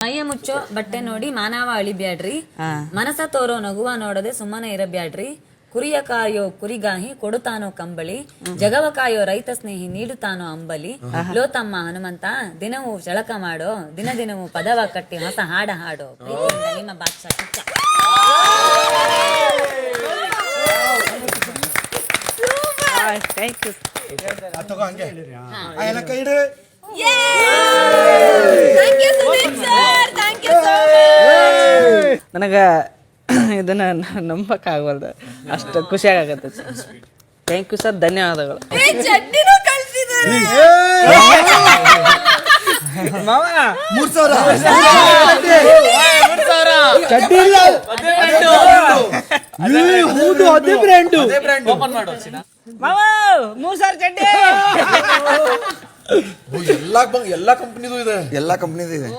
ಮೈಯ ಮುಚ್ಚೋ ಬಟ್ಟೆ ನೋಡಿ ಮಾನವ ಅಳಿಬ್ಯಾಡ್ರಿ, ಮನಸ ತೋರೋ ನಗುವ ನೋಡದೆ ಸುಮ್ಮನೆ ಇರಬ್ಯಾಡ್ರಿ. ಕುರಿಯ ಕಾಯೋ ಕುರಿಗಾಹಿ ಕೊಡುತ್ತಾನೋ ಕಂಬಳಿ, ಜಗವ ಕಾಯೋ ರೈತ ಸ್ನೇಹಿ ನೀಡುತ್ತಾನೋ ಅಂಬಲಿ. ಲೋ ತಮ್ಮ ಹನುಮಂತ ದಿನವೂ ಜಳಕ ಮಾಡೋ, ದಿನ ದಿನವೂ ಪದವ ಕಟ್ಟಿ ಹೊಸ ಹಾಡ ಹಾಡೋ. ಪ್ರೀತಿಯಿಂದ ನಿಮ್ಮ ಬಾದ್ಶಾ ಕಿಚ್ಚ. ನನಗ ಇದನ್ನ ನಂಬಕ್ಕಾಗಲ್ದು, ಅಷ್ಟು ಖುಷಿಯಾಗತ್ತೆ. ಥ್ಯಾಂಕ್ ಯು ಸರ್, ಧನ್ಯವಾದಗಳು. ಎಲ್ಲಾ ಕಂಪನಿದು ಇದೆ.